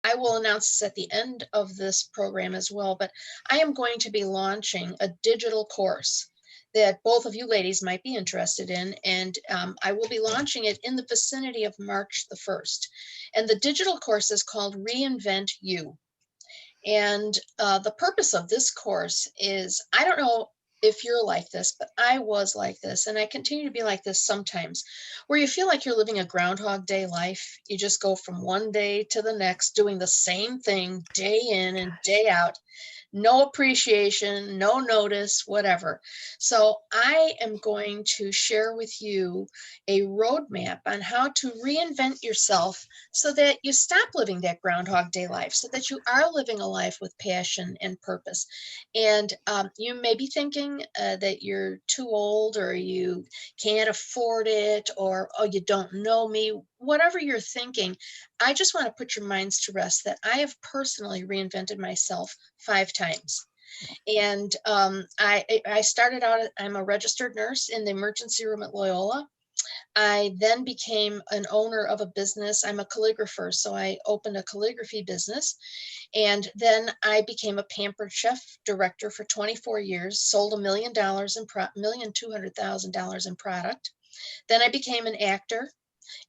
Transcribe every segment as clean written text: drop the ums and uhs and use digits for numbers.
I will announce this at the end of this program as well, but I am going to be launching a digital course that both of you ladies might be interested in, and I will be launching it in the vicinity of March the 1st. And the digital course is called Reinvent You. And the purpose of this course is, I don't know if you're like this, but I was like this, and I continue to be like this sometimes, where you feel like you're living a Groundhog Day life. You just go from one day to the next, doing the same thing day in and Gosh. day out. No appreciation, no notice, whatever. So I am going to share with you a roadmap on how to reinvent yourself so that you stop living that Groundhog Day life, so that you are living a life with passion and purpose. And you may be thinking that you're too old, or you can't afford it, or oh, you don't know me. Whatever you're thinking, I just want to put your minds to rest that I have personally reinvented myself 5 times. And I started out, I'm a registered nurse in the emergency room at Loyola. I then became an owner of a business. I'm a calligrapher, so I opened a calligraphy business. And then I became a Pampered Chef director for 24 years, sold $1 million in $1,200,000 in product. Then I became an actor,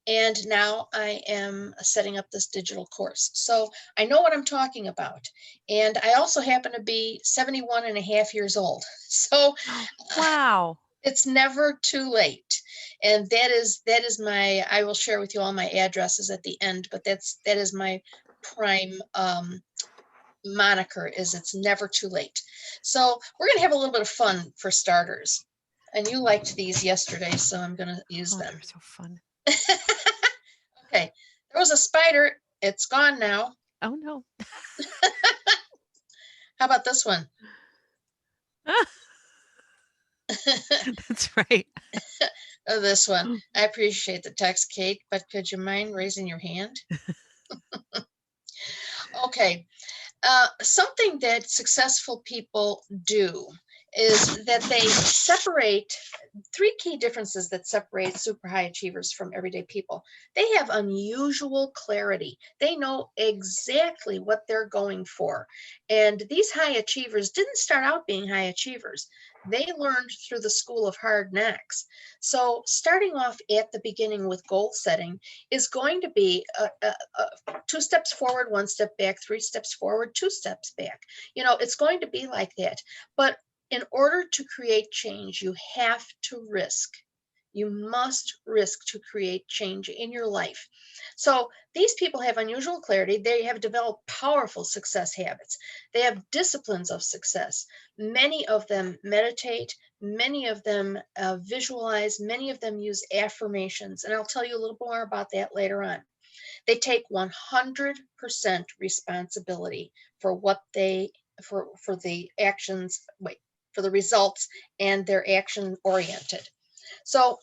and now I am setting up this digital course. So I know what I'm talking about. And I also happen to be 71 and a half years old. So Wow. it's never too late. And that is my, I will share with you all my addresses at the end, but that is my prime moniker, is it's never too late. So we're going to have a little bit of fun for starters. And you liked these yesterday, so I'm going to use Oh, them. they're so fun. Okay, there was a spider. It's gone now. Oh, no. How about this one? That's right. Oh, this one. I appreciate the text, Kate, but could you mind raising your hand? Okay. Something that successful people do is that they separate three key differences that separate super high achievers from everyday people. They have unusual clarity. They know exactly what they're going for. And these high achievers didn't start out being high achievers. They learned through the school of hard knocks. So, starting off at the beginning with goal setting is going to be 2 steps forward, 1 step back, 3 steps forward, 2 steps back. It's going to be like that. But in order to create change, you have to risk. You must risk to create change in your life. So these people have unusual clarity. They have developed powerful success habits. They have disciplines of success. Many of them meditate. Many of them visualize. Many of them use affirmations. And I'll tell you a little more about that later on. They take 100% responsibility for what they for the actions, wait, for the results, and they're action oriented. So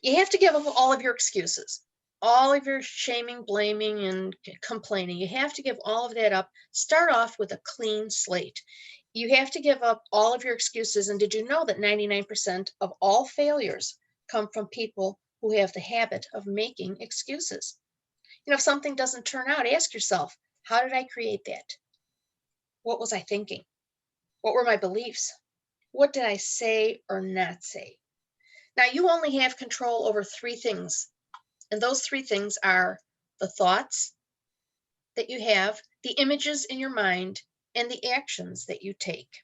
you have to give up all of your excuses, all of your shaming, blaming, and complaining. You have to give all of that up. Start off with a clean slate. You have to give up all of your excuses. And did you know that 99% of all failures come from people who have the habit of making excuses? If something doesn't turn out, ask yourself, how did I create that? What was I thinking? What were my beliefs? What did I say or not say? Now, you only have control over 3 things, and those 3 things are the thoughts that you have, the images in your mind, and the actions that you take.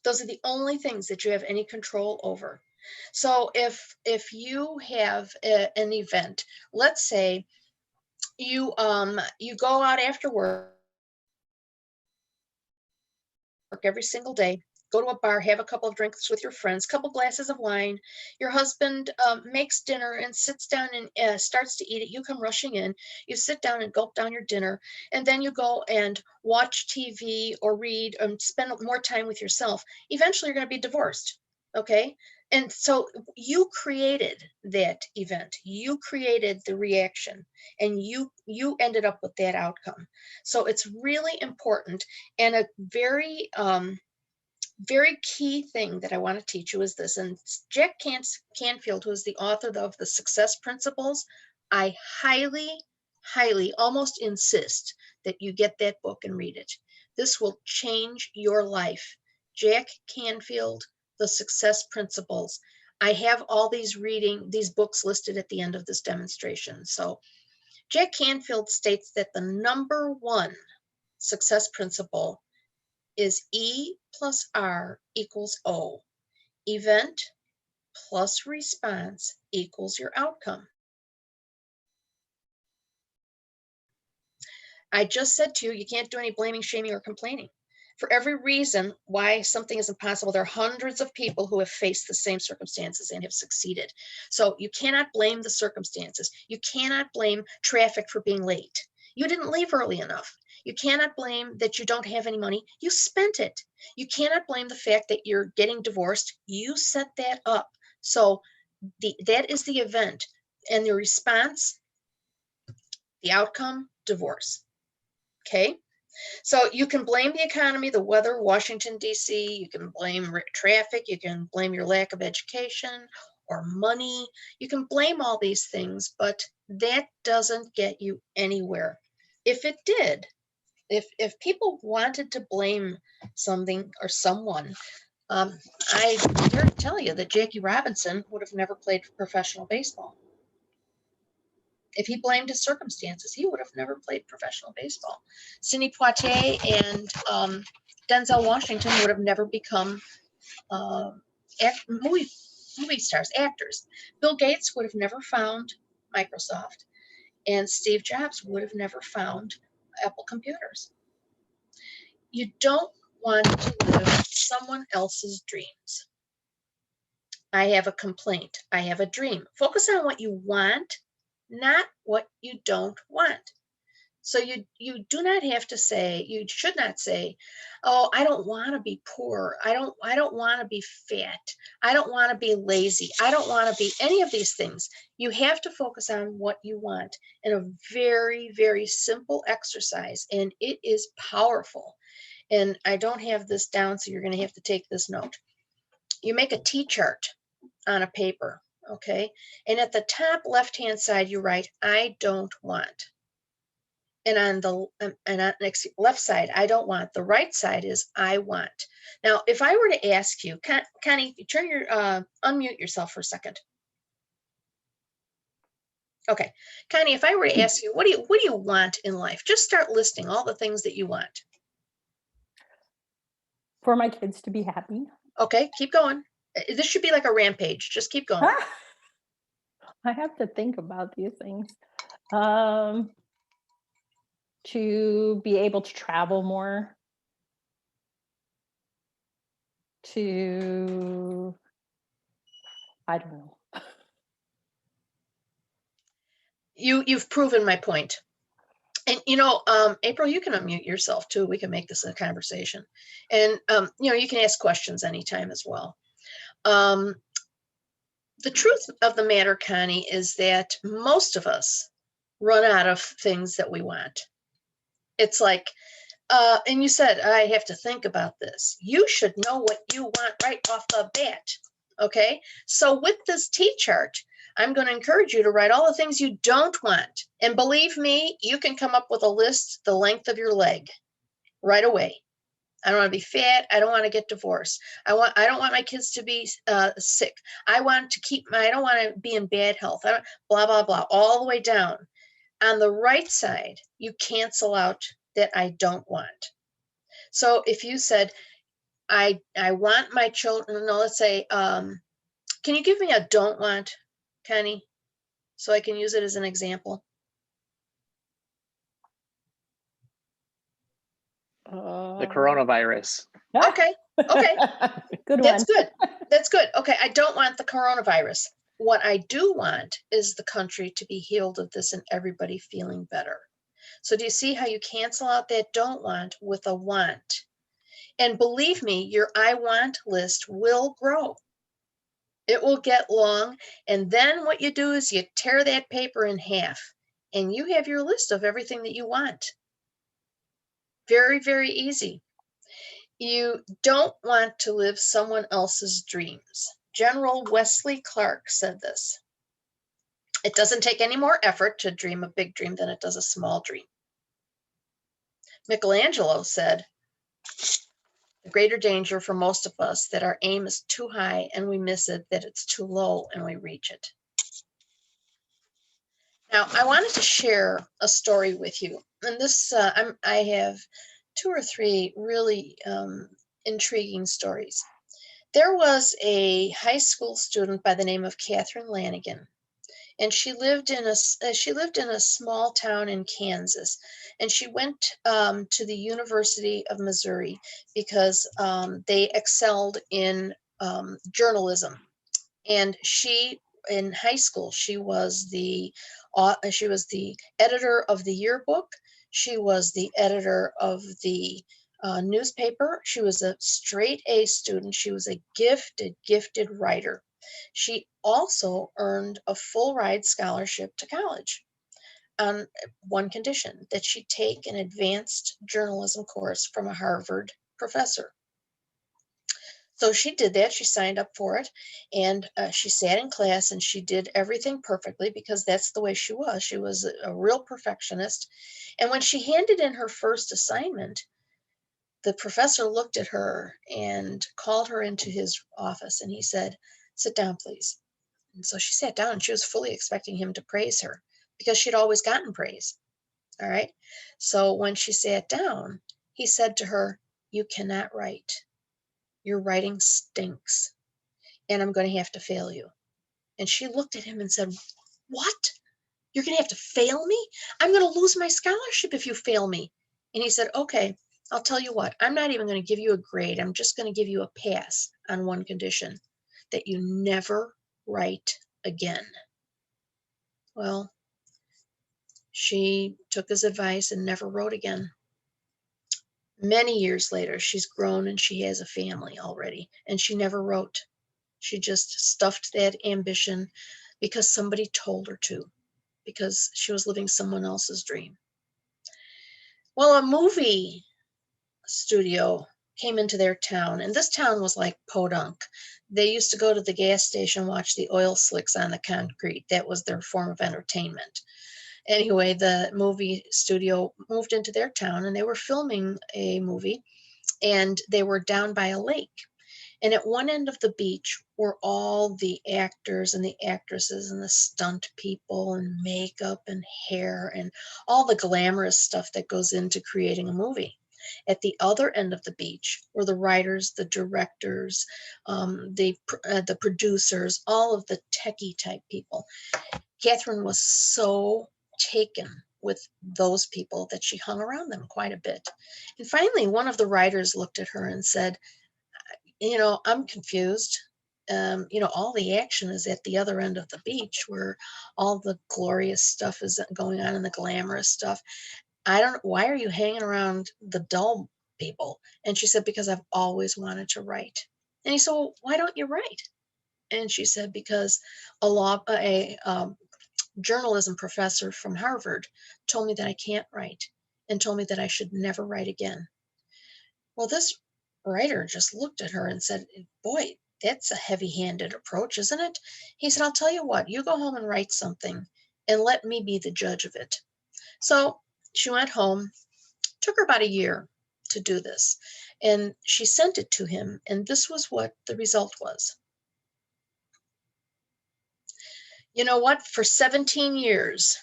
Those are the only things that you have any control over. So if you have an event, let's say you go out after work every single day, go to a bar, have a couple of drinks with your friends, couple glasses of wine. Your husband makes dinner and sits down and starts to eat it. You come rushing in. You sit down and gulp down your dinner, and then you go and watch TV or read and spend more time with yourself. Eventually, you're going to be divorced. Okay. And so you created that event. You created the reaction, and you ended up with that outcome. So it's really important, and a very key thing that I want to teach you is this. And Jack Canfield, who is the author of the Success Principles, I highly highly, almost insist that you get that book and read it. This will change your life. Jack Canfield, The Success Principles. I have all these books listed at the end of this demonstration. So Jack Canfield states that the number one success principle is E plus R equals O. Event plus response equals your outcome. I just said to you, you can't do any blaming, shaming, or complaining. For every reason why something is impossible, there are hundreds of people who have faced the same circumstances and have succeeded. So you cannot blame the circumstances. You cannot blame traffic for being late. You didn't leave early enough. You cannot blame that you don't have any money. You spent it. You cannot blame the fact that you're getting divorced. You set that up. So that is the event. And the response, the outcome, divorce. Okay? So you can blame the economy, the weather, Washington, D.C. You can blame traffic. You can blame your lack of education or money. You can blame all these things, but that doesn't get you anywhere. If it did, if people wanted to blame something or someone, I dare to tell you that Jackie Robinson would have never played professional baseball. If he blamed his circumstances, he would have never played professional baseball. Sidney Poitier and Denzel Washington would have never become movie stars, actors. Bill Gates would have never found Microsoft, and Steve Jobs would have never found Apple computers. You don't want to live someone else's dreams. I have a complaint. I have a dream. Focus on what you want, not what you don't want. So you do not have to say, you should not say, oh, I don't want to be poor. I don't want to be fat. I don't want to be lazy. I don't want to be any of these things. You have to focus on what you want in a very, very simple exercise, and it is powerful. And I don't have this down, so you're going to have to take this note. You make a T-chart on a paper, okay? And at the top left-hand side, you write, I don't want. And on the next left side, I don't want. The right side is I want. Now, if I were to ask you, Connie, turn your unmute yourself for a second. Okay, Connie, if I were to ask you, what do you want in life? Just start listing all the things that you want. For my kids to be happy. Okay, keep going. This should be like a rampage. Just keep going. I have to think about these things. To be able to travel more. I don't know. You've proven my point. And April, you can unmute yourself too. We can make this a conversation. And you can ask questions anytime as well. The truth of the matter, Connie, is that most of us run out of things that we want. It's like, and you said, I have to think about this. You should know what you want right off the bat. Okay. So with this T-chart, I'm going to encourage you to write all the things you don't want. And believe me, you can come up with a list the length of your leg right away. I don't want to be fat. I don't want to get divorced. I don't want my kids to be sick. I don't want to be in bad health. Blah, blah, blah, all the way down. On the right side, you cancel out that I don't want. So if you said, I want my children, no, let's say, can you give me a don't want, Connie, so I can use it as an example? The coronavirus. Okay. Good That's one. That's good. Okay, I don't want the coronavirus. What I do want is the country to be healed of this and everybody feeling better. So do you see how you cancel out that don't want with a want? And believe me, your I want list will grow. It will get long. And then what you do is you tear that paper in half and you have your list of everything that you want. Very, very easy. You don't want to live someone else's dreams. General Wesley Clark said this. It doesn't take any more effort to dream a big dream than it does a small dream. Michelangelo said, the greater danger for most of us that our aim is too high and we miss it, that it's too low and we reach it. Now, I wanted to share a story with you. And this, I have 2 or 3 really intriguing stories. There was a high school student by the name of Catherine Lanigan, and she lived in a small town in Kansas, and she went to the University of Missouri because they excelled in journalism. And in high school, she was the editor of the yearbook. She was the editor of the newspaper. She was a straight A student. She was a gifted writer. She also earned a full ride scholarship to college on one condition, that she take an advanced journalism course from a Harvard professor. So she did that. She signed up for it, and she sat in class and she did everything perfectly because that's the way she was. She was a real perfectionist. And when she handed in her first assignment, the professor looked at her and called her into his office, and he said, "Sit down, please." And so she sat down, and she was fully expecting him to praise her because she'd always gotten praise. All right. So when she sat down, he said to her, "You cannot write. Your writing stinks, and I'm going to have to fail you." And she looked at him and said, "What? You're going to have to fail me? I'm going to lose my scholarship if you fail me." And he said, "Okay, I'll tell you what, I'm not even going to give you a grade. I'm just going to give you a pass on one condition, that you never write again." Well, she took his advice and never wrote again. Many years later, she's grown and she has a family already, and she never wrote. She just stuffed that ambition because somebody told her to, because she was living someone else's dream. Well, a movie studio came into their town, and this town was like podunk. They used to go to the gas station, watch the oil slicks on the concrete. That was their form of entertainment. Anyway, the movie studio moved into their town, and they were filming a movie, and they were down by a lake. And at one end of the beach were all the actors and the actresses and the stunt people and makeup and hair and all the glamorous stuff that goes into creating a movie. At the other end of the beach were the writers, the directors, the producers, all of the techie type people. Catherine was so taken with those people that she hung around them quite a bit. And finally, one of the writers looked at her and said, "I'm confused. All the action is at the other end of the beach where all the glorious stuff is going on and the glamorous stuff. Why are you hanging around the dull people?" And she said, "Because I've always wanted to write." And he said, "Well, why don't you write?" And she said, "Because a journalism professor from Harvard told me that I can't write and told me that I should never write again." Well, this writer just looked at her and said, "Boy, that's a heavy-handed approach, isn't it?" He said, "I'll tell you what, you go home and write something and let me be the judge of it." So she went home. Took her about a year to do this. And she sent it to him, and this was what the result was. You know what? For 17 years,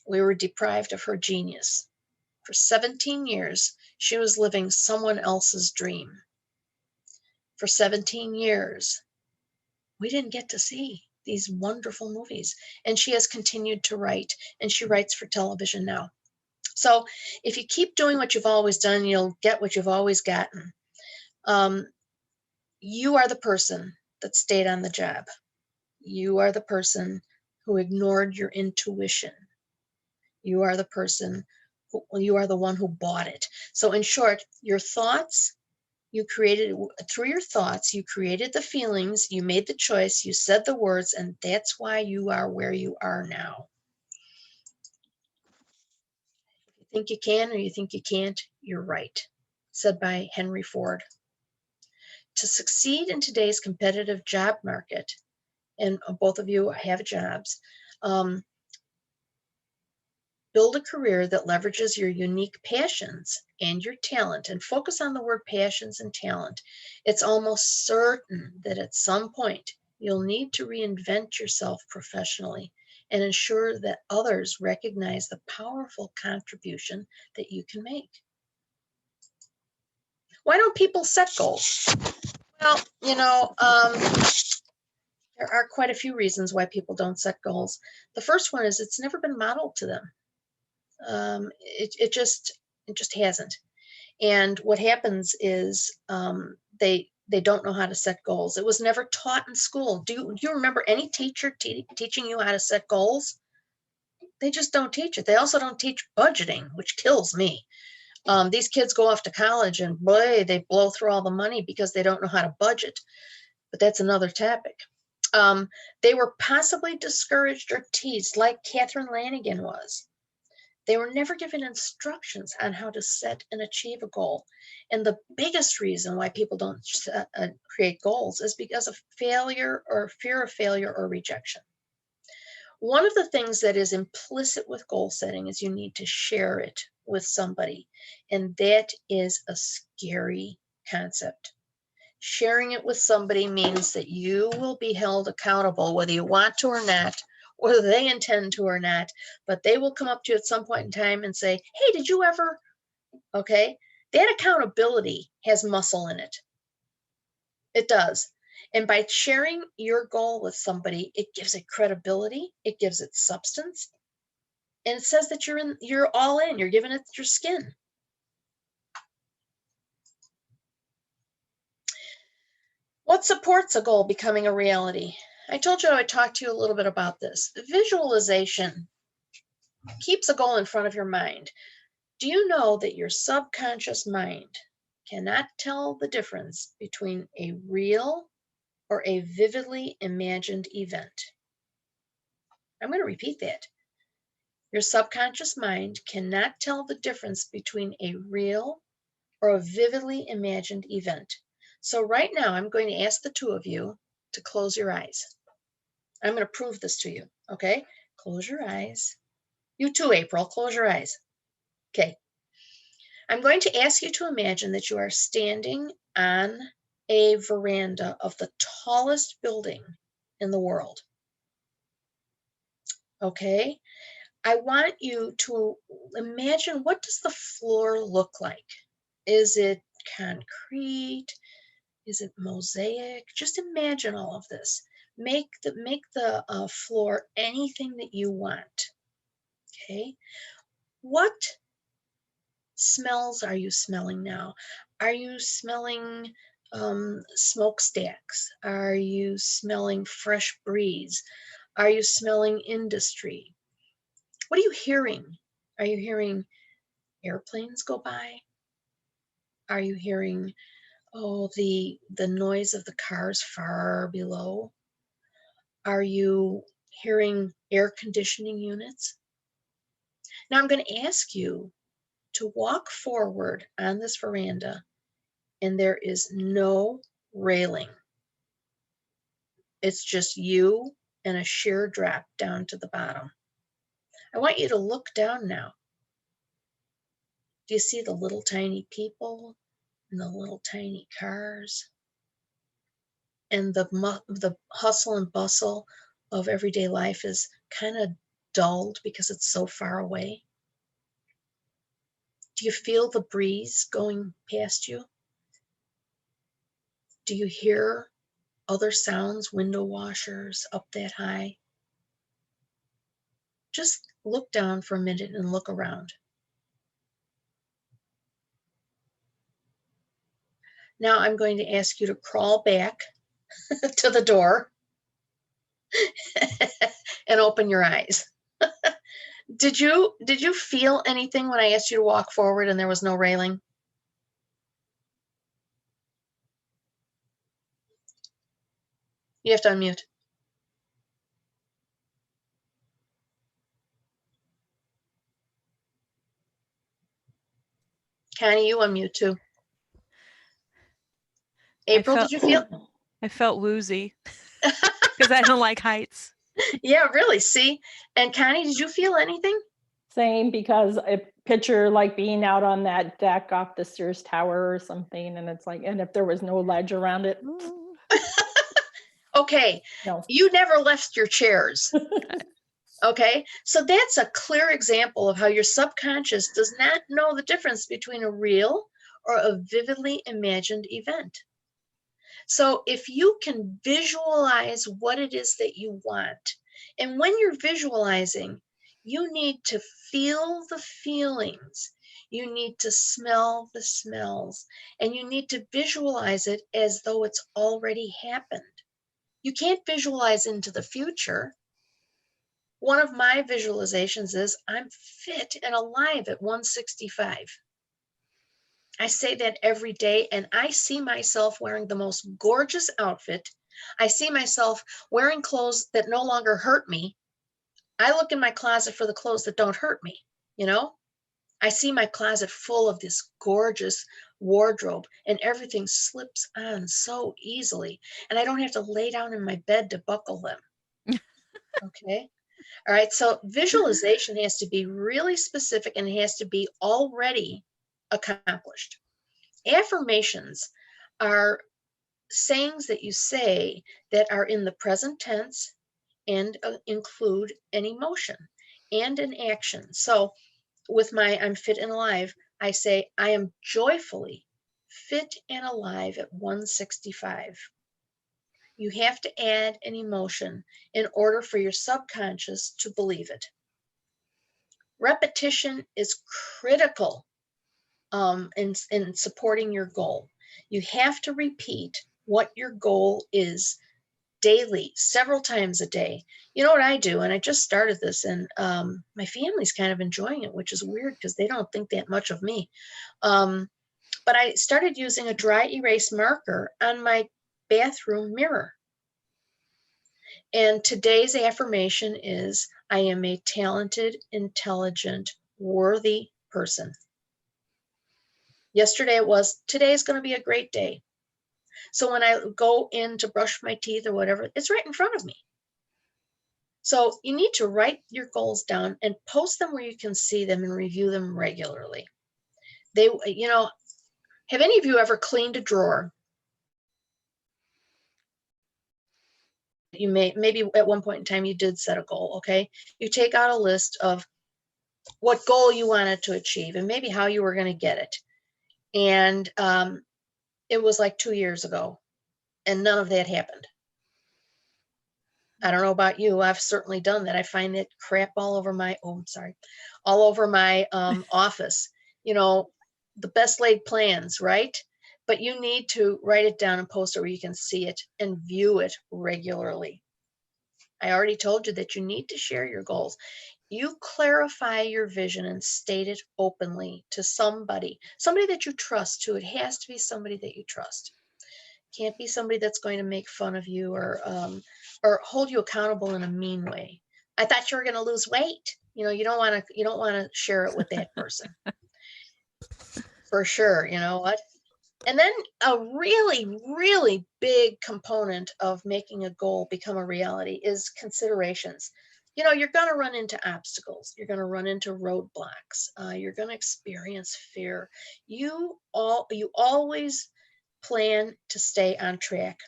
we were deprived of her genius. For 17 years, she was living someone else's dream. For 17 years, we didn't get to see these wonderful movies. And she has continued to write, and she writes for television now. So if you keep doing what you've always done, you'll get what you've always gotten. You are the person that stayed on the job. You are the person who ignored your intuition. You are the person you are the one who bought it. So in short, your thoughts, you created through your thoughts, you created the feelings, you made the choice, you said the words, and that's why you are where you are now. If you think you can or you think you can't, you're right. Said by Henry Ford. To succeed in today's competitive job market, and both of you have jobs, Build a career that leverages your unique passions and your talent, and focus on the word passions and talent. It's almost certain that at some point you'll need to reinvent yourself professionally and ensure that others recognize the powerful contribution that you can make. Why don't people set goals? Well, there are quite a few reasons why people don't set goals. The first one is it's never been modeled to them. It just hasn't. And what happens is they don't know how to set goals. It was never taught in school. Do you remember any teacher teaching you how to set goals? They just don't teach it. They also don't teach budgeting, which kills me. These kids go off to college and boy, they blow through all the money because they don't know how to budget. But that's another topic. They were possibly discouraged or teased like Catherine Lanigan was. They were never given instructions on how to set and achieve a goal. And the biggest reason why people don't create goals is because of failure or fear of failure or rejection. One of the things that is implicit with goal setting is you need to share it with somebody. And that is a scary concept. Sharing it with somebody means that you will be held accountable, whether you want to or not, whether they intend to or not, but they will come up to you at some point in time and say, hey, did you ever? Okay, that accountability has muscle in it. It does. And by sharing your goal with somebody, it gives it credibility, it gives it substance, and it says that you're all in, you're giving it your skin. What supports a goal becoming a reality? I told you I would talk to you a little bit about this. Visualization keeps a goal in front of your mind. Do you know that your subconscious mind cannot tell the difference between a real or a vividly imagined event? I'm going to repeat that. Your subconscious mind cannot tell the difference between a real or a vividly imagined event. So right now, I'm going to ask the two of you to close your eyes. I'm going to prove this to you, okay? Close your eyes. You too, April, close your eyes. Okay. I'm going to ask you to imagine that you are standing on a veranda of the tallest building in the world. Okay? I want you to imagine, what does the floor look like? Is it concrete? Is it mosaic? Just imagine all of this. Make the floor anything that you want. Okay? What smells are you smelling now? Are you smelling smokestacks? Are you smelling fresh breeze? Are you smelling industry? What are you hearing? Are you hearing airplanes go by? Are you hearing, the noise of the cars far below? Are you hearing air conditioning units? Now I'm going to ask you to walk forward on this veranda, and there is no railing. It's just you and a sheer drop down to the bottom. I want you to look down now. Do you see the little tiny people and the little tiny cars and the hustle and bustle of everyday life is kind of dulled because it's so far away? Do you feel the breeze going past you? Do you hear other sounds, window washers up that high? Just look down for a minute and look around. Now I'm going to ask you to crawl back to the door and open your eyes. Did you feel anything when I asked you to walk forward and there was no railing? You have to unmute. Connie, you unmute too. April, did you feel? I felt woozy because I don't like heights. Yeah, really. See? And Connie, did you feel anything? Same, because I picture like being out on that deck off the Sears Tower or something, and it's like, and if there was no ledge around it, Okay, no. you never left your chairs. Okay, so that's a clear example of how your subconscious does not know the difference between a real or a vividly imagined event. So if you can visualize what it is that you want, and when you're visualizing, you need to feel the feelings, you need to smell the smells, and you need to visualize it as though it's already happened. You can't visualize into the future. One of my visualizations is I'm fit and alive at 165. I say that every day, and I see myself wearing the most gorgeous outfit. I see myself wearing clothes that no longer hurt me. I look in my closet for the clothes that don't hurt me, you know? I see my closet full of this gorgeous wardrobe, and everything slips on so easily, and I don't have to lay down in my bed to buckle them. Okay? All right, so visualization has to be really specific and it has to be already accomplished. Affirmations are sayings that you say that are in the present tense and include an emotion and an action. So with my I'm fit and alive, I say I am joyfully fit and alive at 165. You have to add an emotion in order for your subconscious to believe it. Repetition is critical in supporting your goal. You have to repeat what your goal is daily, several times a day. You know what I do? And I just started this, and my family's kind of enjoying it, which is weird because they don't think that much of me. But I started using a dry erase marker on my bathroom mirror. And today's affirmation is I am a talented, intelligent, worthy person. Yesterday it was, today is going to be a great day. So when I go in to brush my teeth or whatever, it's right in front of me. So you need to write your goals down and post them where you can see them and review them regularly. They, you know, have any of you ever cleaned a drawer? You maybe at one point in time you did set a goal, okay? You take out a list of what goal you wanted to achieve and maybe how you were going to get it. And it was like 2 years ago and none of that happened. I don't know about you. I've certainly done that. I find that crap all over my, all over my office. You know, the best laid plans, right? But you need to write it down and post it where you can see it and view it regularly. I already told you that you need to share your goals. You clarify your vision and state it openly to somebody that you trust too. It has to be somebody that you trust. Can't be somebody that's going to make fun of you or hold you accountable in a mean way. I thought you were going to lose weight. You know, you don't want to share it with that person. For sure, you know what? And then a really, really big component of making a goal become a reality is considerations. You know, you're going to run into obstacles. You're going to run into roadblocks. You're going to experience fear. You always plan to stay on track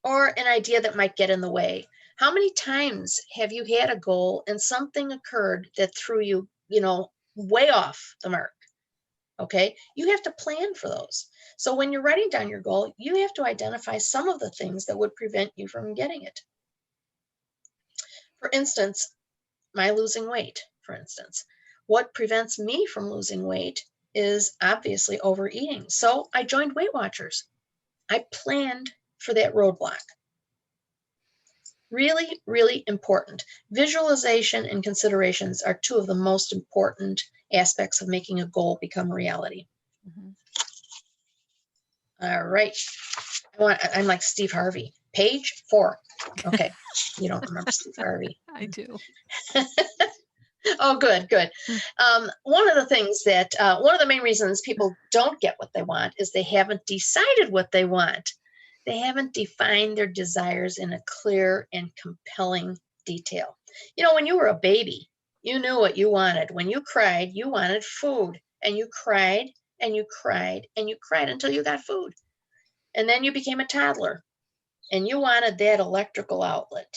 or an idea that might get in the way. How many times have you had a goal and something occurred that threw you, way off the mark? Okay, you have to plan for those. So when you're writing down your goal, you have to identify some of the things that would prevent you from getting it. For instance, my losing weight, for instance. What prevents me from losing weight is obviously overeating. So I joined Weight Watchers. I planned for that roadblock. Really, really important. Visualization and considerations are two of the most important aspects of making a goal become a reality. Mm-hmm. All right. I'm like Steve Harvey. Page 4. Okay. You don't remember Steve Harvey. I do. Oh, good. One of the main reasons people don't get what they want is they haven't decided what they want. They haven't defined their desires in a clear and compelling detail. You know, when you were a baby, you knew what you wanted. When you cried, you wanted food, and you cried and you cried and you cried until you got food. And then you became a toddler and you wanted that electrical outlet.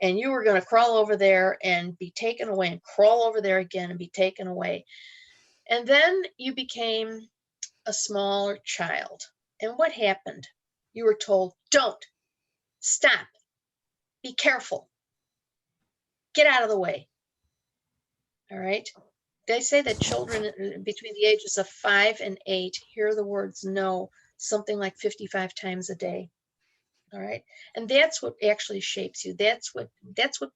And you were going to crawl over there and be taken away and crawl over there again and be taken away. And then you became a smaller child. And what happened? You were told, don't, stop, be careful, get out of the way. All right. They say that children between the ages of 5 and 8 hear the words no something like 55 times a day. All right. And that's what actually shapes you. That's what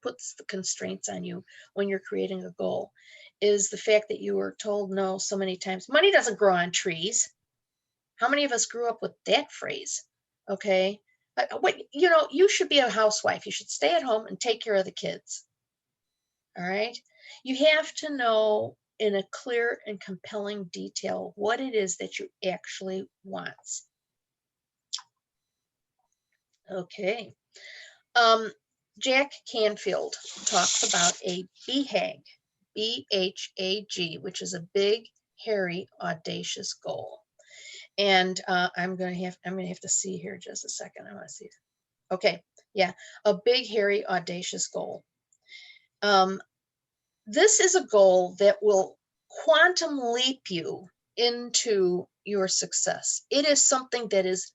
puts the constraints on you when you're creating a goal, is the fact that you were told no so many times. Money doesn't grow on trees. How many of us grew up with that phrase? Okay. You know, you should be a housewife. You should stay at home and take care of the kids. All right. You have to know in a clear and compelling detail what it is that you actually want. Okay. Jack Canfield talks about a BHAG, BHAG, which is a big, hairy, audacious goal. And I'm gonna have to see here just a second. I want to see. Okay, yeah, a big, hairy, audacious goal. This is a goal that will quantum leap you into your success. It is something that is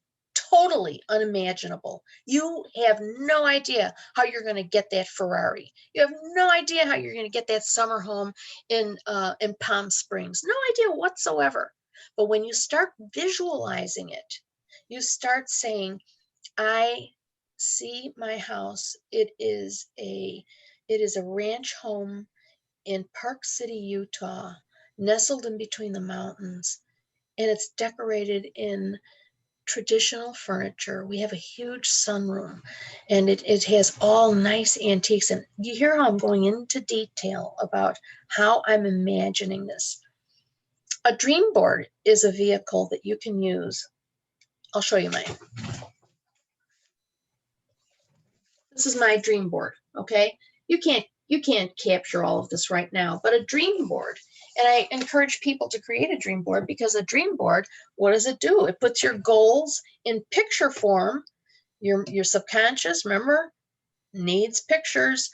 totally unimaginable. You have no idea how you're going to get that Ferrari. You have no idea how you're going to get that summer home in Palm Springs. No idea whatsoever. But when you start visualizing it, you start saying, I see my house. It is a ranch home in Park City, Utah, nestled in between the mountains, and it's decorated in traditional furniture. We have a huge sunroom, and it has all nice antiques. And you hear how I'm going into detail about how I'm imagining this. A dream board is a vehicle that you can use. I'll show you mine. This is my dream board, okay? You can't capture all of this right now, but a dream board. And I encourage people to create a dream board, because a dream board, what does it do? It puts your goals in picture form. Your subconscious, remember, needs pictures.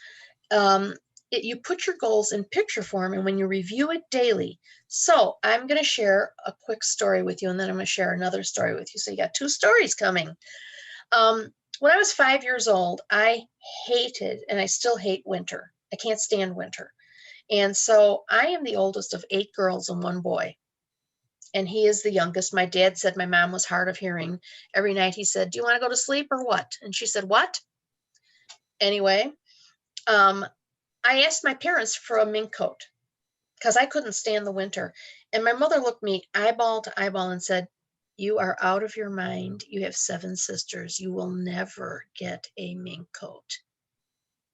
You put your goals in picture form, and when you review it daily. So I'm going to share a quick story with you, and then I'm going to share another story with you. So you got 2 stories coming. When I was 5 years old, I hated, and I still hate, winter. I can't stand winter. And so I am the oldest of 8 girls and 1 boy. And he is the youngest. My dad said my mom was hard of hearing. Every night he said, do you want to go to sleep or what? And she said, what? Anyway, I asked my parents for a mink coat because I couldn't stand the winter. And my mother looked me eyeball to eyeball and said, you are out of your mind. You have 7 sisters. You will never get a mink coat.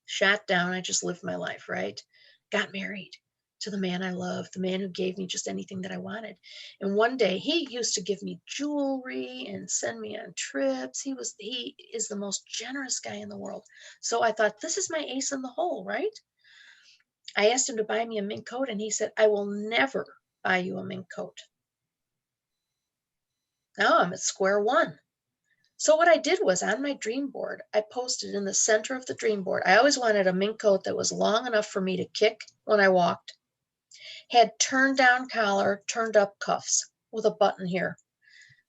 Shot down. I just lived my life, right? Got married to the man I loved, the man who gave me just anything that I wanted. And one day he used to give me jewelry and send me on trips. He is the most generous guy in the world. So I thought, this is my ace in the hole, right? I asked him to buy me a mink coat, and he said, I will never buy you a mink coat. Now I'm at square one. So what I did was, on my dream board, I posted in the center of the dream board. I always wanted a mink coat that was long enough for me to kick when I walked, had turned down collar, turned up cuffs with a button here.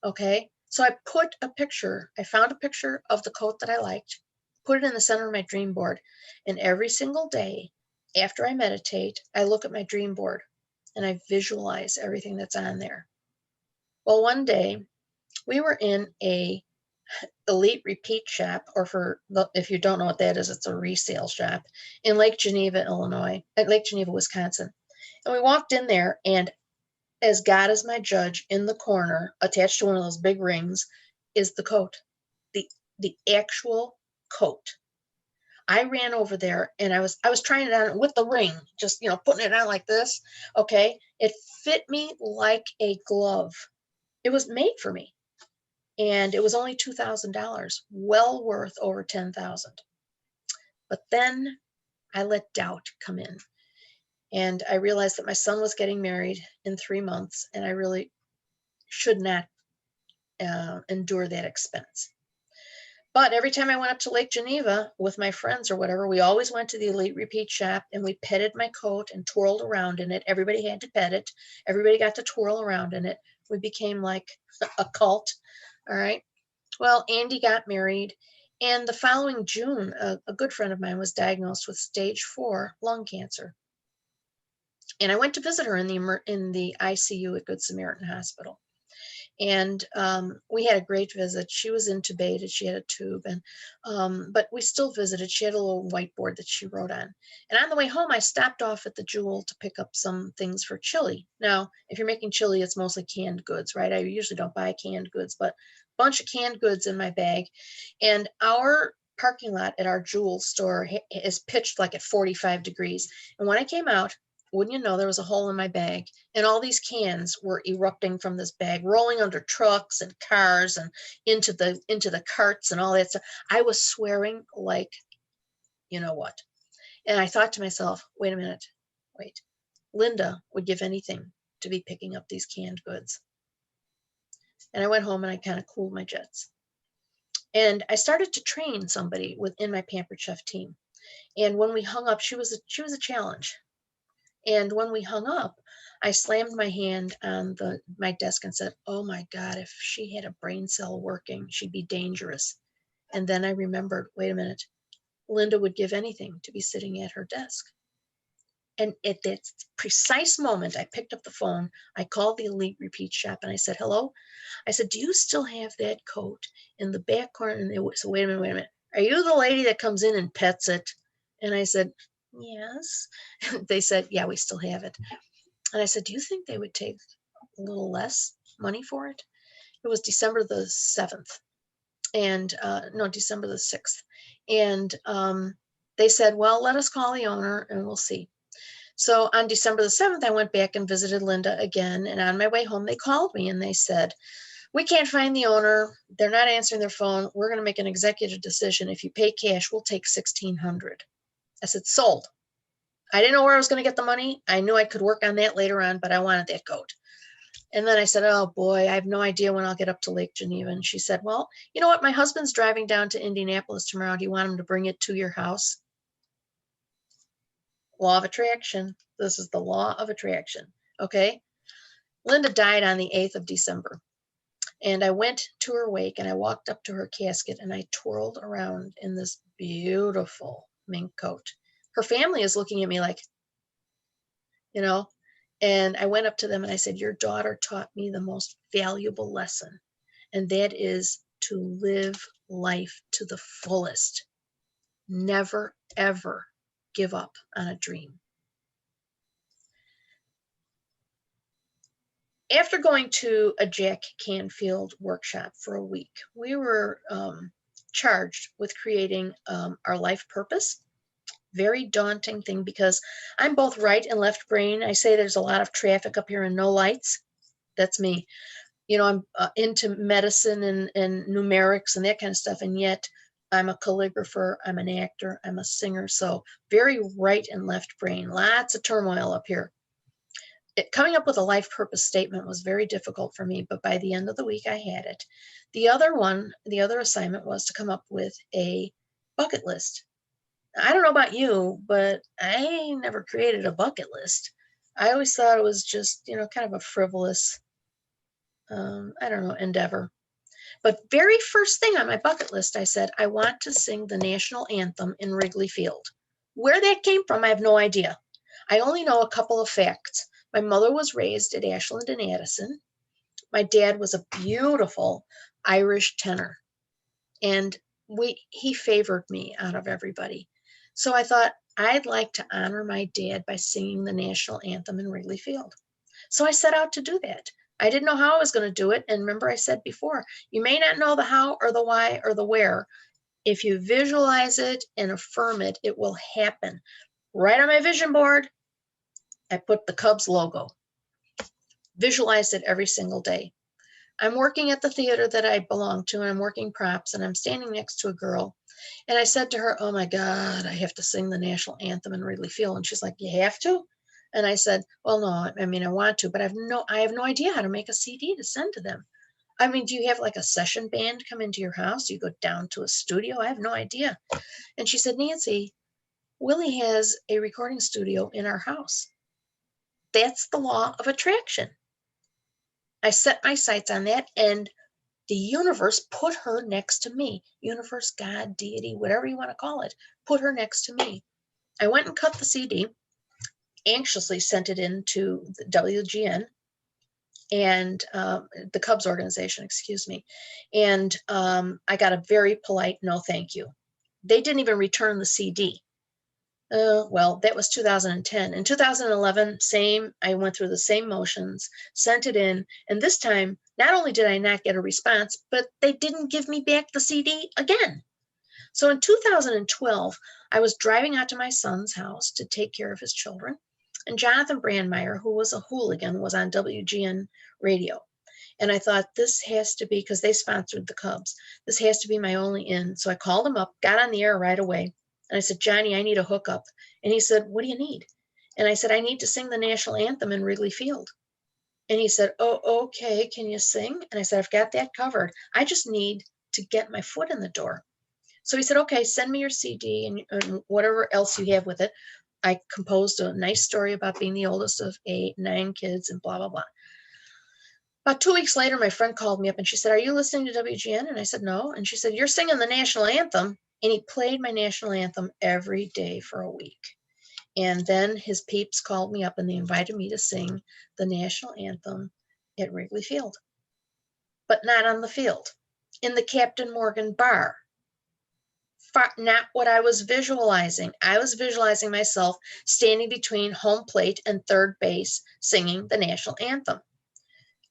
Okay. So I found a picture of the coat that I liked, put it in the center of my dream board. And every single day after I meditate, I look at my dream board and I visualize everything that's on there. Well, one day we were in a elite repeat shop, or if you don't know what that is, it's a resale shop in Lake Geneva, Wisconsin. And we walked in there, and as God is my judge, in the corner, attached to one of those big rings, is the coat, the actual coat. I ran over there, and I was trying it on with the ring, just, putting it on like this. Okay. It fit me like a glove. It was made for me. And it was only $2,000, well worth over $10,000. But then I let doubt come in. And I realized that my son was getting married in 3 months, and I really should not endure that expense. But every time I went up to Lake Geneva with my friends or whatever, we always went to the Elite Repeat shop and we petted my coat and twirled around in it. Everybody had to pet it. Everybody got to twirl around in it. We became like a cult. All right. Well, Andy got married. And the following June, a good friend of mine was diagnosed with stage 4 lung cancer. And I went to visit her in the ICU at Good Samaritan Hospital. And we had a great visit. She was intubated. She had a tube, and but we still visited. She had a little whiteboard that she wrote on. And on the way home, I stopped off at the Jewel to pick up some things for chili. Now, if you're making chili, it's mostly canned goods, right? I usually don't buy canned goods, but a bunch of canned goods in my bag. And our parking lot at our Jewel store is pitched like at 45 degrees. And when I came out, wouldn't you know, there was a hole in my bag, and all these cans were erupting from this bag, rolling under trucks and cars and into the carts and all that stuff. I was swearing like, you know what? And I thought to myself, wait a minute, wait. Linda would give anything to be picking up these canned goods. And I went home and I kind of cooled my jets. And I started to train somebody within my Pampered Chef team. And when we hung up, she was a challenge. And when we hung up, I slammed my hand on my desk and said, oh my God, if she had a brain cell working, she'd be dangerous. And then I remembered, wait a minute, Linda would give anything to be sitting at her desk. And at that precise moment, I picked up the phone, I called the Elite Repeat shop and I said, hello? I said, do you still have that coat in the back corner? And they said, wait a minute. Are you the lady that comes in and pets it? And I said, yes. They said, yeah, we still have it. And I said, do you think they would take a little less money for it? It was December the 7th and no, December the 6th. And they said, well, let us call the owner and we'll see. So on December the 7th, I went back and visited Linda again. And on my way home, they called me and they said, we can't find the owner. They're not answering their phone. We're going to make an executive decision. If you pay cash, we'll take $1,600. I said, sold. I didn't know where I was going to get the money. I knew I could work on that later on, but I wanted that coat. And then I said, oh boy, I have no idea when I'll get up to Lake Geneva. And she said, well, you know what? My husband's driving down to Indianapolis tomorrow. Do you want him to bring it to your house? Law of attraction. This is the law of attraction. Okay. Linda died on the 8th of December. And I went to her wake and I walked up to her casket and I twirled around in this beautiful mink coat. Her family is looking at me like, you know, and I went up to them and I said, your daughter taught me the most valuable lesson. And that is to live life to the fullest. Never, ever give up on a dream. After going to a Jack Canfield workshop for a week, we were charged with creating our life purpose. Very daunting thing because I'm both right and left brain. I say there's a lot of traffic up here and no lights. That's me. You know, I'm into medicine and numerics and that kind of stuff. And yet I'm a calligrapher, I'm an actor, I'm a singer. So very right and left brain. Lots of turmoil up here. Coming up with a life purpose statement was very difficult for me, but by the end of the week I had it. The other assignment was to come up with a bucket list. I don't know about you, but I never created a bucket list. I always thought it was just, you know, kind of a frivolous, endeavor. But very first thing on my bucket list, I said, I want to sing the national anthem in Wrigley Field. Where that came from, I have no idea. I only know a couple of facts. My mother was raised at Ashland and Addison. My dad was a beautiful Irish tenor, and he favored me out of everybody. So I thought I'd like to honor my dad by singing the national anthem in Wrigley Field. So I set out to do that. I didn't know how I was going to do it. And remember, I said before, you may not know the how or the why or the where. If you visualize it and affirm it, it will happen. Right on my vision board, I put the Cubs logo. Visualized it every single day. I'm working at the theater that I belong to, and I'm working props, and I'm standing next to a girl. And I said to her, oh my God, I have to sing the national anthem in Wrigley Field. And she's like, you have to? And I said, well, no, I mean, I want to, but I have no idea how to make a CD to send to them. I mean, do you have like a session band come into your house? Do you go down to a studio? I have no idea. And she said, Nancy, Willie has a recording studio in our house. That's the law of attraction. I set my sights on that, and the universe put her next to me. Universe, God, deity, whatever you want to call it, put her next to me. I went and cut the CD, anxiously sent it in to the WGN and the Cubs organization, excuse me. And I got a very polite no thank you. They didn't even return the CD. Well, that was 2010. In 2011, same, I went through the same motions, sent it in, and this time, not only did I not get a response, but they didn't give me back the CD again. So in 2012, I was driving out to my son's house to take care of his children, and Jonathan Brandmeier, who was a hooligan, was on WGN radio. And I thought, this has to be, because they sponsored the Cubs, this has to be my only in. So I called him up, got on the air right away. And I said, Johnny, I need a hookup. And he said, what do you need? And I said, I need to sing the national anthem in Wrigley Field. And he said, oh, okay, can you sing? And I said, I've got that covered. I just need to get my foot in the door. So he said, okay, send me your CD and whatever else you have with it. I composed a nice story about being the oldest of 9 kids and blah, blah, blah. About 2 weeks later, my friend called me up and she said, are you listening to WGN? And I said, no. And she said, you're singing the national anthem. And he played my national anthem every day for a week. And then his peeps called me up and they invited me to sing the national anthem at Wrigley Field. But not on the field, in the Captain Morgan bar. Not what I was visualizing. I was visualizing myself standing between home plate and third base singing the national anthem.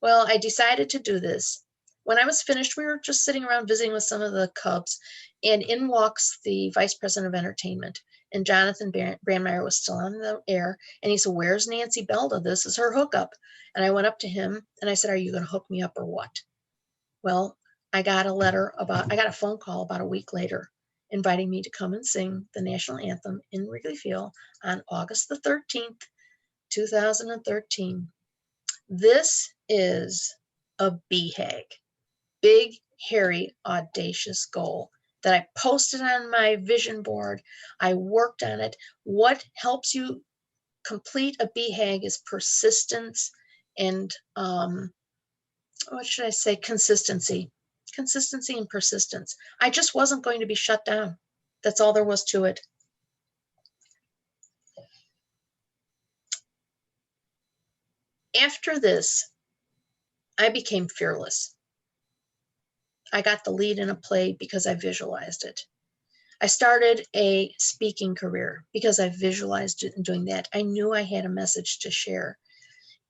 Well, I decided to do this. When I was finished, we were just sitting around visiting with some of the Cubs, and in walks the vice president of entertainment. And Jonathan Brandmeier was still on the air, and he said, where's Nancy Belda? This is her hookup. And I went up to him, and I said, are you going to hook me up or what? Well, I got a phone call about a week later, inviting me to come and sing the national anthem in Wrigley Field on August the 13th, 2013. This is a BHAG, big, hairy, audacious goal that I posted on my vision board. I worked on it. What helps you complete a BHAG is persistence and, consistency. Consistency and persistence. I just wasn't going to be shut down. That's all there was to it. After this, I became fearless. I got the lead in a play because I visualized it. I started a speaking career because I visualized it and doing that. I knew I had a message to share.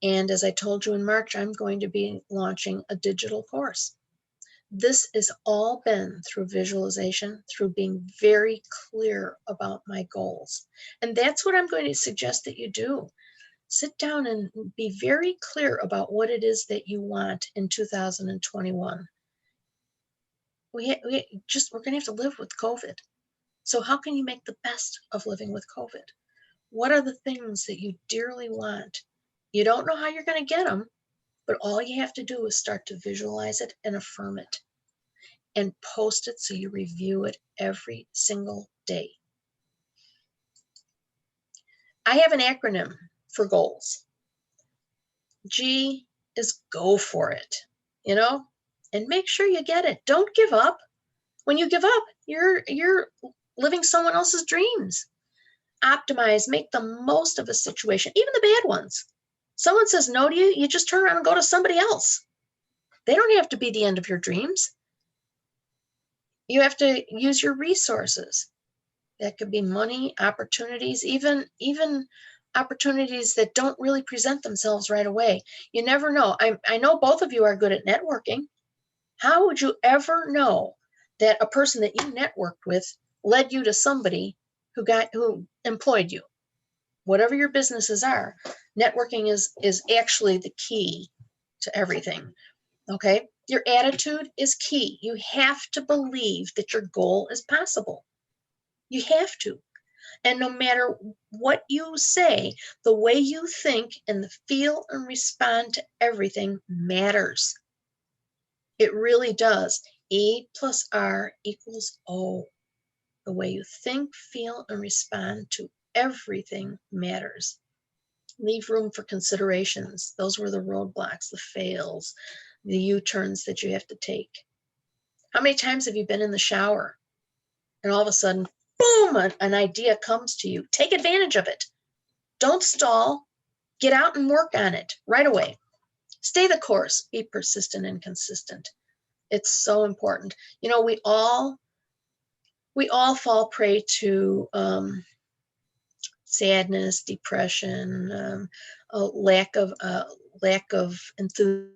And as I told you in March, I'm going to be launching a digital course. This has all been through visualization, through being very clear about my goals. And that's what I'm going to suggest that you do. Sit down and be very clear about what it is that you want in 2021. We're going to have to live with COVID. So how can you make the best of living with COVID? What are the things that you dearly want? You don't know how you're going to get them, but all you have to do is start to visualize it and affirm it and post it so you review it every single day. I have an acronym for goals. G is go for it, and make sure you get it. Don't give up. When you give up, you're living someone else's dreams. Optimize, make the most of a situation, even the bad ones. Someone says no to you, you just turn around and go to somebody else. They don't have to be the end of your dreams. You have to use your resources. That could be money, opportunities, even opportunities that don't really present themselves right away. You never know. I know both of you are good at networking. How would you ever know that a person that you networked with led you to somebody who employed you? Whatever your businesses are, networking is actually the key to everything. Okay, your attitude is key. You have to believe that your goal is possible. You have to. And no matter what you say, the way you think and the feel and respond to everything matters. It really does. E plus R equals O. The way you think, feel, and respond to everything matters. Leave room for considerations. Those were the roadblocks, the fails, the U-turns that you have to take. How many times have you been in the shower and all of a sudden, boom, an idea comes to you? Take advantage of it. Don't stall. Get out and work on it right away. Stay the course. Be persistent and consistent. It's so important. You know, we all fall prey to sadness, depression, a lack of enthusiasm.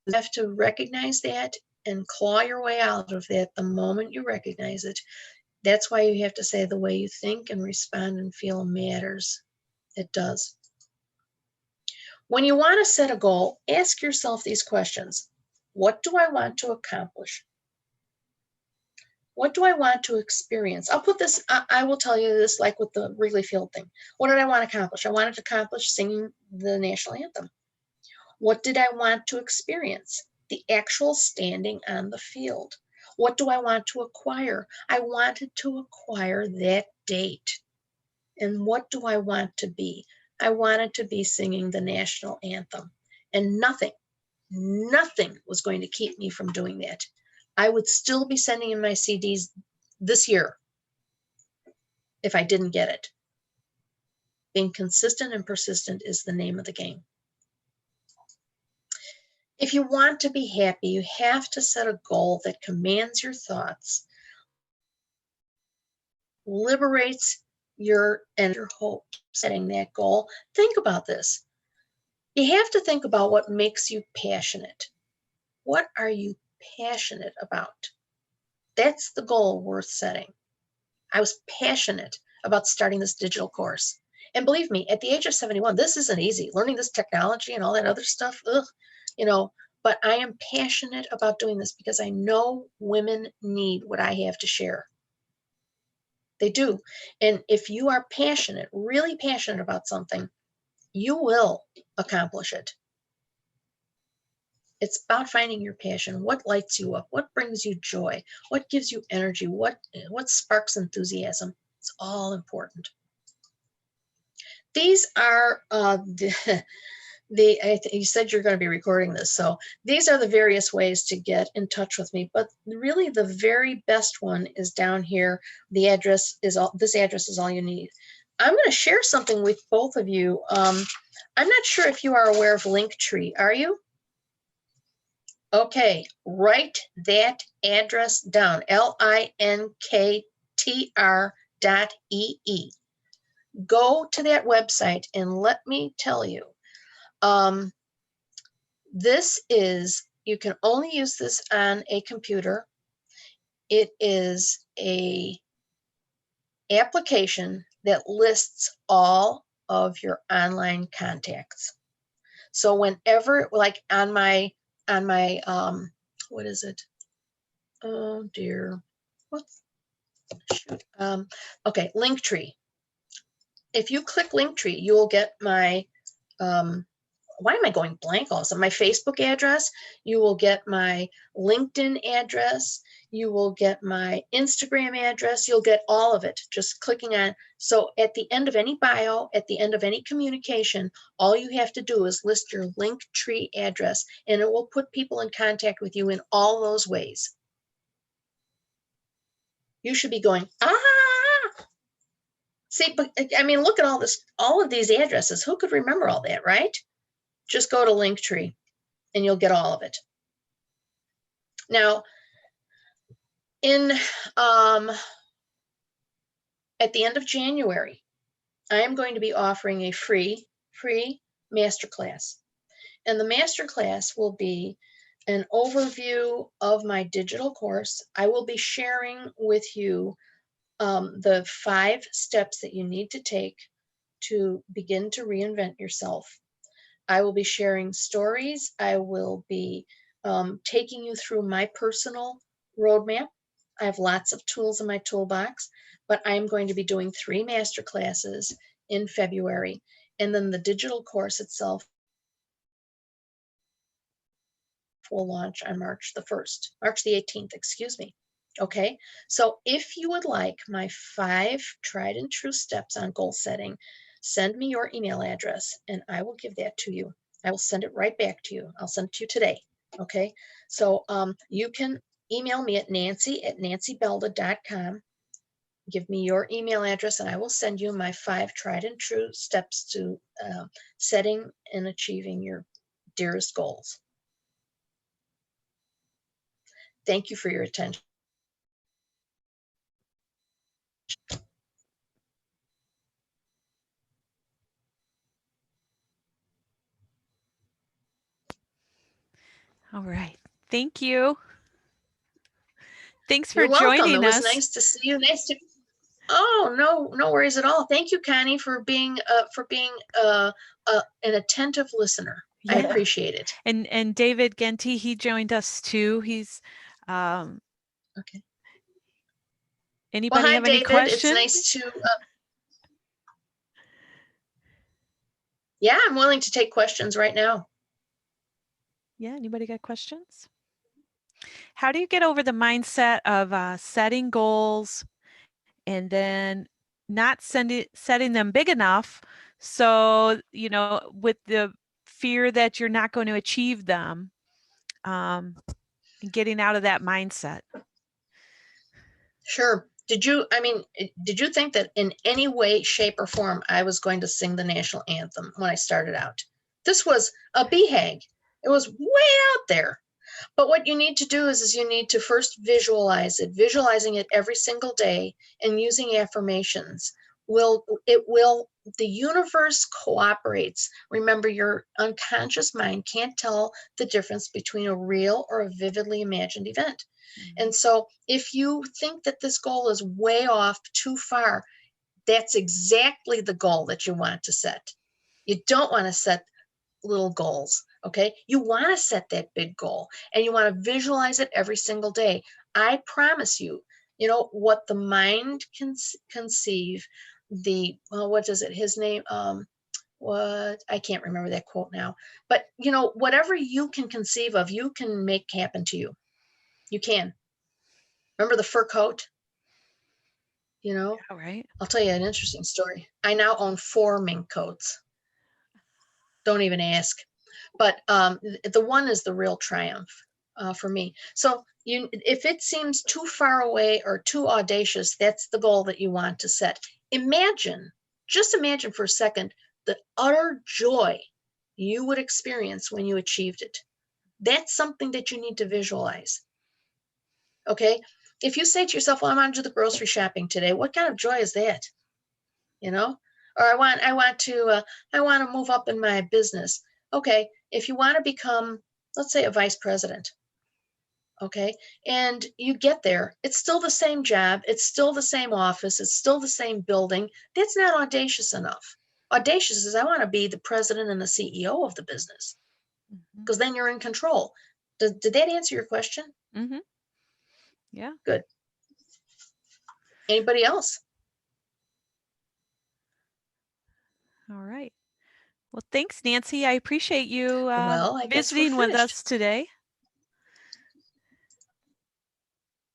You have to recognize that and claw your way out of that the moment you recognize it. That's why you have to say the way you think and respond and feel matters. It does. When you want to set a goal, ask yourself these questions. What do I want to accomplish? What do I want to experience? I'll put this, I will tell you this like with the Wrigley Field thing. What did I want to accomplish? I wanted to accomplish singing the national anthem. What did I want to experience? The actual standing on the field. What do I want to acquire? I wanted to acquire that date. And what do I want to be? I wanted to be singing the national anthem. And nothing was going to keep me from doing that. I would still be sending in my CDs this year if I didn't get it. Being consistent and persistent is the name of the game. If you want to be happy, you have to set a goal that commands your thoughts, liberates your hope. Setting that goal, think about this. You have to think about what makes you passionate. What are you passionate about? That's the goal worth setting. I was passionate about starting this digital course. And believe me, at the age of 71, this isn't easy. Learning this technology and all that other stuff, but I am passionate about doing this because I know women need what I have to share. They do. And if you are passionate, really passionate about something, you will accomplish it. It's about finding your passion. What lights you up? What brings you joy? What gives you energy? What sparks enthusiasm? It's all important. These are you said you're going to be recording this, so these are the various ways to get in touch with me. But really, the very best one is down here. The address is all. This address is all you need. I'm going to share something with both of you. I'm not sure if you are aware of Linktree. Are you? Okay, write that address down, linktr.ee. Go to that website and let me tell you, you can only use this on a computer. It is a application that lists all of your online contacts. So whenever, like on my what is it? Oh dear. What? Shoot. Okay, Linktree. If you click Linktree, you will get my, why am I going blank all of a sudden? My Facebook address, you will get my LinkedIn address, you will get my Instagram address, you'll get all of it just clicking on. So at the end of any bio, at the end of any communication, all you have to do is list your Linktree address and it will put people in contact with you in all those ways. You should be going, see, but I mean, look at all of these addresses. Who could remember all that, right? Just go to Linktree and you'll get all of it. Now, at the end of January, I am going to be offering a free masterclass. And the masterclass will be an overview of my digital course. I will be sharing with you the 5 steps that you need to take to begin to reinvent yourself. I will be sharing stories. I will be taking you through my personal roadmap. I have lots of tools in my toolbox, but I'm going to be doing 3 master classes in February. And then the digital course itself will launch on March the 18th, excuse me. Okay, so if you would like my 5 tried and true steps on goal setting, send me your email address and I will give that to you. I will send it right back to you. I'll send it to you today. Okay, so you can email me at nancy@nancybelda.com. Give me your email address and I will send you my 5 tried and true steps to setting and achieving your dearest goals. Thank you for your attention. All right. Thank you. Thanks for You're welcome. joining It was us. nice to see you. Nice to. Oh, no worries at all. Thank you, Connie, for being an attentive listener. I Yeah. appreciate it. And David Genty, he joined us too. He's Okay. anybody Well, hi, have any David. questions? It's nice to. Yeah, I'm willing to take questions right now. Yeah, anybody got questions? How do you get over the mindset of setting goals and then not setting them big enough? So, you know, with the fear that you're not going to achieve them, and getting out of that mindset. Sure. Did you think that in any way, shape, or form I was going to sing the national anthem when I started out? This was a BHAG. It was way out there. But what you need to do is you need to first visualize it. Visualizing it every single day and using affirmations the universe cooperates. Remember, your unconscious mind can't tell the difference between a real or a vividly imagined event. And so if you think that this goal is way off too far, that's exactly the goal that you want to set. You don't want to set little goals. Okay, you want to set that big goal and you want to visualize it every single day. I promise you, you know what the mind can conceive. What is it? His name? What, I can't remember that quote now. But you know, whatever you can conceive of, you can make happen to you. You can. Remember the fur coat? You know. All right. I'll tell you an interesting story. I now own 4 mink coats. Don't even ask. But the one is the real triumph for me. So if it seems too far away or too audacious, that's the goal that you want to set. Just imagine for a second, the utter joy you would experience when you achieved it. That's something that you need to visualize. Okay? If you say to yourself, well, I'm on to the grocery shopping today, what kind of joy is that? You know? Or I want to move up in my business. Okay, if you want to become, let's say, a vice president, okay, and you get there, it's still the same job, it's still the same office, it's still the same building. That's not audacious enough. Audacious is I want to be the president and the CEO of the business, because then you're in control. Did that answer your question? Mm-hmm. Yeah. Good. Anybody else? All right. Well, thanks, Nancy. I appreciate you Well, I guess we're visiting with finished. us today.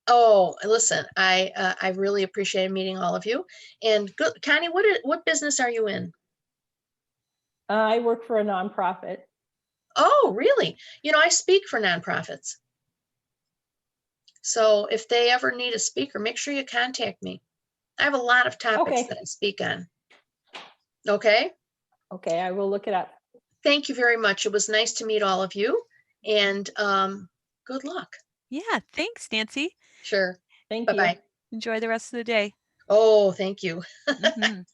Oh, listen, I really appreciated meeting all of you. And good, Connie, what business are you in? I work for a nonprofit. Oh, really? You know, I speak for nonprofits. So if they ever need a speaker, make sure you contact me. I have a lot of topics Okay. that I speak on. Okay. Okay, I will look it up. Thank you very much. It was nice to meet all of you, and good luck. Yeah. Thanks, Nancy. Sure. Thank Bye-bye. you. Enjoy the rest of the day. Oh, thank you. Mhm.